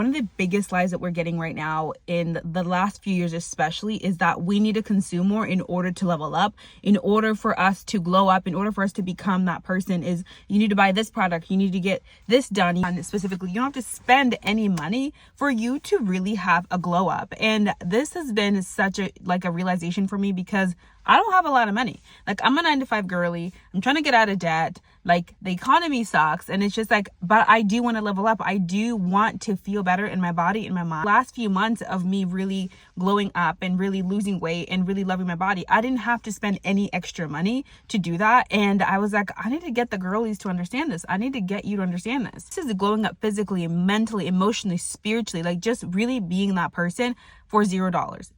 One of the biggest lies that we're getting right now in the last few years especially is that we need to consume more in order to level up, in order for us to glow up, in order for us to become that person. Is you need to buy this product, you need to get this done. And specifically, you don't have to spend any money for you to really have a glow up. And this has been such a realization for me because I don't have a lot of money. Like, I'm a 9-to-5 girly. I'm trying to get out of debt. Like, the economy sucks. And it's just like, but I do want to level up. I do want to feel better in my body, in my mind. Last few months of me really glowing up and really losing weight and really loving my body, I didn't have to spend any extra money to do that. And I was like, I need to get the girlies to understand this. I need to get you to understand this. This is glowing up physically, mentally, emotionally, spiritually, like just really being that person for $0,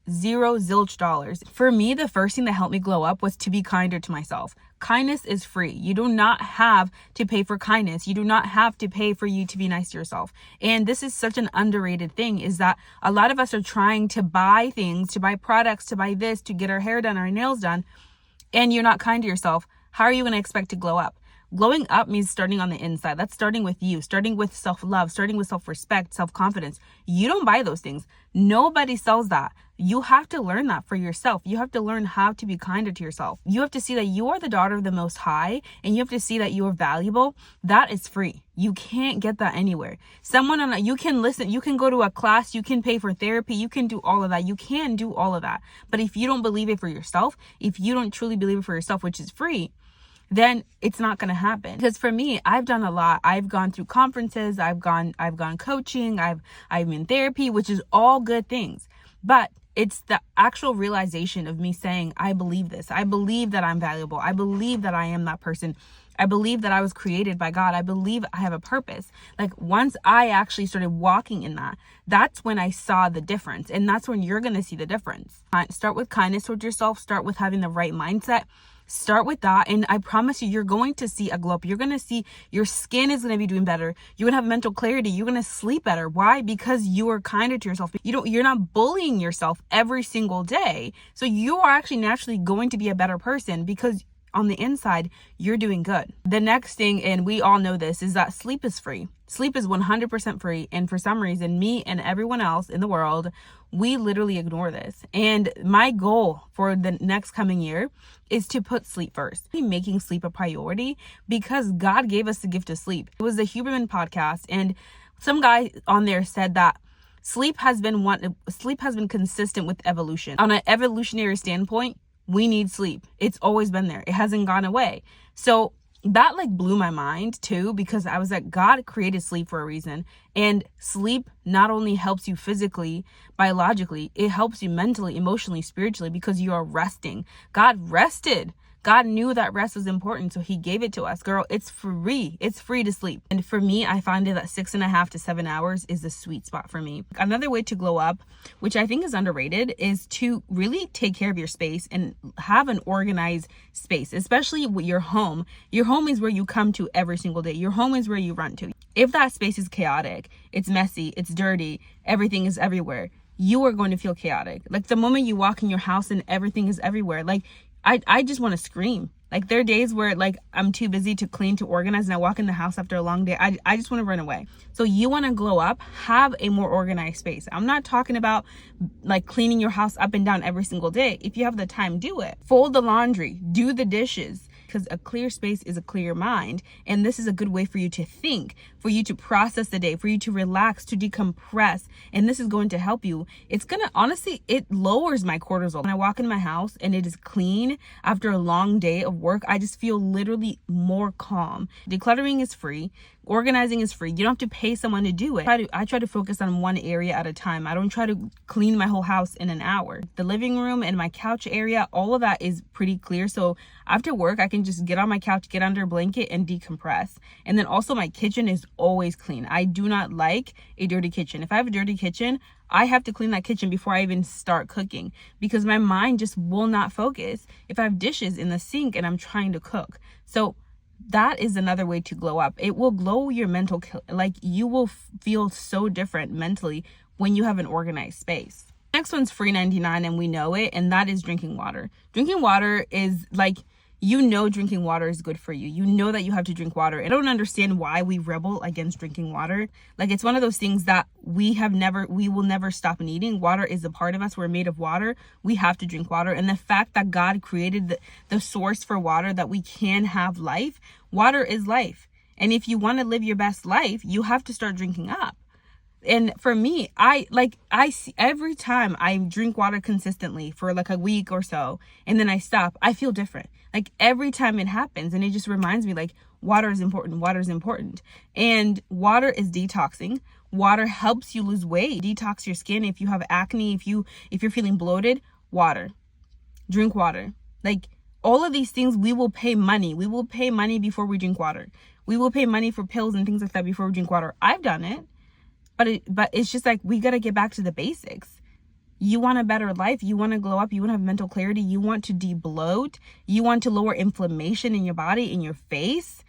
zilch dollars. For me, the first thing that helped me glow up was to be kinder to myself. Kindness is free. You do not have to pay for kindness. You do not have to pay for you to be nice to yourself. And this is such an underrated thing, is that a lot of us are trying to buy things, to buy products, to buy this, to get our hair done, our nails done, and you're not kind to yourself. How are you going to expect to glow up? Glowing up means starting on the inside. That's starting with you, starting with self-love, starting with self-respect, self-confidence. You don't buy those things. Nobody sells that. You have to learn that for yourself. You have to learn how to be kinder to yourself. You have to see that you are the daughter of the Most High, and you have to see that you are valuable. That is free. You can't get that anywhere. You can listen, you can go to a class, you can pay for therapy, you can do all of that. You can do all of that. But if you don't believe it for yourself, if you don't truly believe it for yourself, which is free, then it's not going to happen. Because for me, I've done a lot. I've gone through conferences, I've gone coaching, I'm in therapy, which is all good things. But it's the actual realization of me saying, I believe this. I believe that I'm valuable. I believe that I am that person. I believe that I was created by God. I believe I have a purpose. Like, once I actually started walking in that, that's when I saw the difference. And that's when you're going to see the difference. Start with kindness towards yourself. Start with having the right mindset. Start with that, and I promise you, you're going to see a glow up. You're going to see your skin is going to be doing better. You're going to have mental clarity. You're going to sleep better. Why? Because you are kinder to yourself. You're not bullying yourself every single day. So you are actually naturally going to be a better person because on the inside, you're doing good. The next thing, and we all know this, is that sleep is free. Sleep is 100% free. And for some reason, me and everyone else in the world, we literally ignore this. And my goal for the next coming year is to put sleep first. Making sleep a priority because God gave us the gift of sleep. It was a Huberman podcast, and some guy on there said that sleep has been consistent with evolution. On an evolutionary standpoint, we need sleep. It's always been there. It hasn't gone away. So that blew my mind too, because I was like, God created sleep for a reason. And sleep not only helps you physically, biologically, it helps you mentally, emotionally, spiritually, because you are resting. God rested. God knew that rest was important, so he gave it to us. Girl, it's free. It's free to sleep. And for me, I find it that 6.5 to 7 hours is the sweet spot for me. Another way to glow up, which I think is underrated, is to really take care of your space and have an organized space, especially with your home. Your home is where you come to every single day. Your home is where you run to. If that space is chaotic, it's messy, it's dirty, everything is everywhere, you are going to feel chaotic. Like, the moment you walk in your house and everything is everywhere, I just want to scream. Like, there are days where I'm too busy to clean, to organize, and I walk in the house after a long day. I just want to run away. So you want to glow up, have a more organized space. I'm not talking about cleaning your house up and down every single day. If you have the time, do it. Fold the laundry, do the dishes. Because a clear space is a clear mind. And this is a good way for you to think, for you to process the day, for you to relax, to decompress. And this is going to help you. It's going to, honestly, it lowers my cortisol. When I walk into my house and it is clean after a long day of work, I just feel literally more calm. Decluttering is free. Organizing is free. You don't have to pay someone to do it. I try to focus on one area at a time. I don't try to clean my whole house in an hour. The living room and my couch area, all of that is pretty clear. So after work, I can just get on my couch, get under a blanket, and decompress. And then also, my kitchen is always clean. I do not like a dirty kitchen. If I have a dirty kitchen, I have to clean that kitchen before I even start cooking, because my mind just will not focus if I have dishes in the sink and I'm trying to cook. So that is another way to glow up. It will glow your mental, you will feel so different mentally when you have an organized space. Next one's free 99, and we know it, and that is drinking water. Drinking water is You know drinking water is good for you. You know that you have to drink water. I don't understand why we rebel against drinking water. Like, it's one of those things that we will never stop needing. Water is a part of us. We're made of water. We have to drink water. And the fact that God created the source for water, that we can have life, water is life. And if you want to live your best life, you have to start drinking up. And for me, I see every time I drink water consistently for like a week or so, and then I stop, I feel different. Like, every time it happens, and it just reminds me, like, water is important. Water is important. And water is detoxing. Water helps you lose weight, detox your skin. If you have acne, if you're feeling bloated, water. Drink water. Like, all of these things, we will pay money. We will pay money before we drink water. We will pay money for pills and things like that before we drink water. I've done it. But it's just like, we got to get back to the basics. You want a better life. You want to glow up. You want to have mental clarity. You want to de-bloat. You want to lower inflammation in your body, in your face.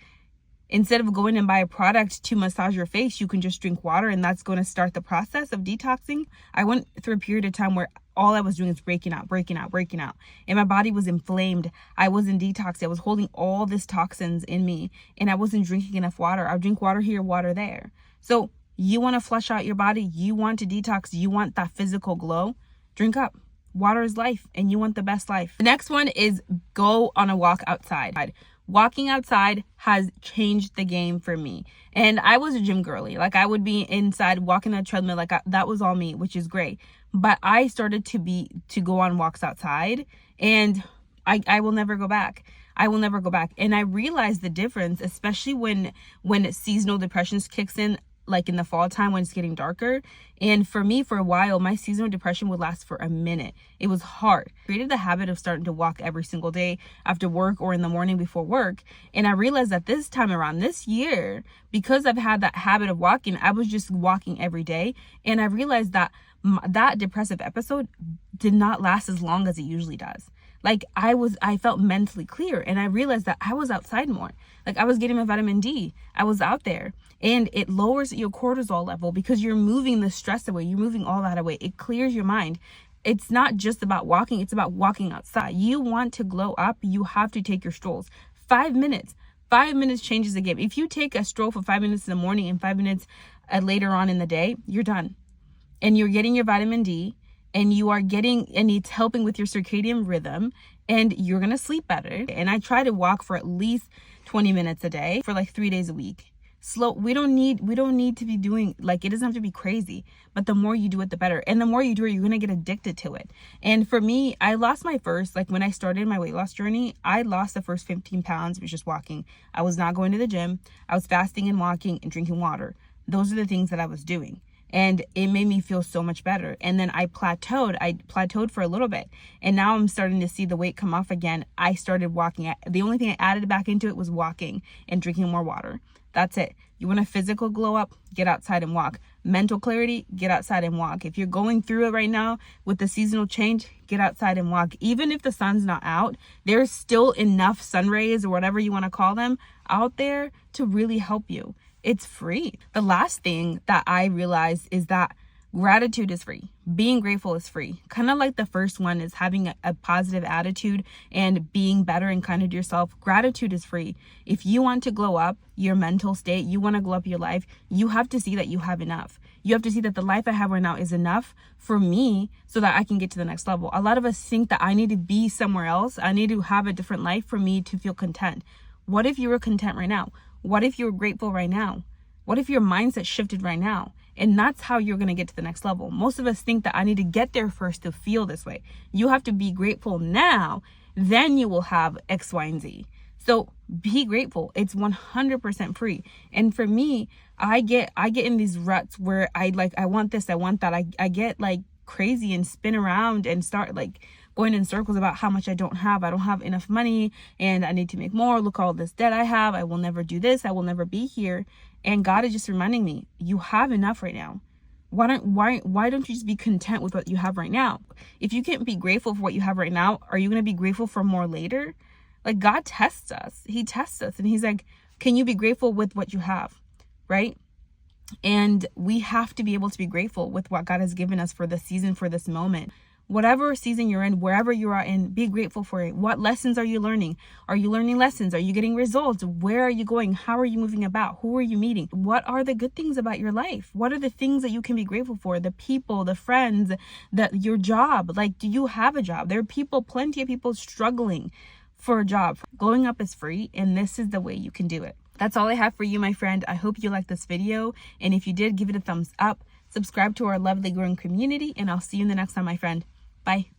Instead of going and buy a product to massage your face, you can just drink water, and that's going to start the process of detoxing. I went through a period of time where all I was doing was breaking out. And my body was inflamed. I wasn't detoxing. I was holding all this toxins in me, and I wasn't drinking enough water. I would drink water here, water there. So you want to flush out your body. You want to detox. You want that physical glow. Drink up. Water is life, and you want the best life. The next one is go on a walk outside. Walking outside has changed the game for me. And I was a gym girly. Like, I would be inside walking on a treadmill. Like, that was all me, which is great. But I started to go on walks outside, and I will never go back. I will never go back. And I realized the difference, especially when seasonal depression kicks in, like in the fall time when it's getting darker. And for me, for a while, my seasonal depression would last for a minute. It was hard. I created the habit of starting to walk every single day after work or in the morning before work. And I realized that this time around, this year, because I've had that habit of walking, I was just walking every day. And I realized that that depressive episode did not last as long as it usually does. Like, I felt mentally clear, and I realized that I was outside more. Like, I was getting my vitamin D. I was out there, and it lowers your cortisol level because you're moving the stress away. You're moving all that away. It clears your mind. It's not just about walking. It's about walking outside. You want to glow up, you have to take your strolls. 5 minutes. 5 minutes changes the game. If you take a stroll for 5 minutes in the morning and 5 minutes later on in the day, you're done. And you're getting your vitamin D. And it's helping with your circadian rhythm, and you're going to sleep better. And I try to walk for at least 20 minutes a day for like 3 days a week. Slow. We don't need to be doing, like, it doesn't have to be crazy, but the more you do it, the better. And the more you do it, you're going to get addicted to it. And for me, I lost my first, like, when I started my weight loss journey, I lost the first 15 pounds was just walking. I was not going to the gym. I was fasting and walking and drinking water. Those are the things that I was doing. And it made me feel so much better. And then I plateaued for a little bit. And now I'm starting to see the weight come off again. I started walking. The only thing I added back into it was walking and drinking more water. That's it. You want a physical glow up? Get outside and walk. Mental clarity? Get outside and walk. If you're going through it right now with the seasonal change, get outside and walk. Even if the sun's not out, there's still enough sun rays or whatever you want to call them out there to really help you. It's free. The last thing that I realized is that gratitude is free. Being grateful is free. Kind of like the first one is having a positive attitude and being better and kinder to yourself. Gratitude is free. If you want to glow up your mental state, you want to glow up your life, you have to see that you have enough. You have to see that the life I have right now is enough for me so that I can get to the next level. A lot of us think that I need to be somewhere else. I need to have a different life for me to feel content. What if you were content right now? What if you were grateful right now? What if your mindset shifted right now? And that's how you're going to get to the next level. Most of us think that I need to get there first to feel this way. You have to be grateful now, then you will have X, Y, and Z. So be grateful. It's 100% free. And for me, I get in these ruts where I want this, I want that. I get like crazy and spin around and start like going in circles about how much I don't have enough money and I need to make more. Look all this debt I have. I will never do this. I will never be here. And God is just reminding me, you have enough right now. Why don't you just be content with what you have right now? If you can't be grateful for what you have right now, are you going to be grateful for more later? Like, God tests us. He tests us and he's like, can you be grateful with what you have? Right? And we have to be able to be grateful with what God has given us for this season, for this moment. whatever season you're in, wherever you are in, be grateful for it. What lessons are you learning? Are you learning lessons? Are you getting results? Where are you going? How are you moving about? Who are you meeting? What are the good things about your life? What are the things that you can be grateful for? The people, the friends, your job. Like, do you have a job? There are people, plenty of people struggling for a job. Glowing up is free, and this is the way you can do it. That's all I have for you, my friend. I hope you liked this video, and if you did, give it a thumbs up. Subscribe to our lovely growing community, and I'll see you in the next time, my friend. Bye.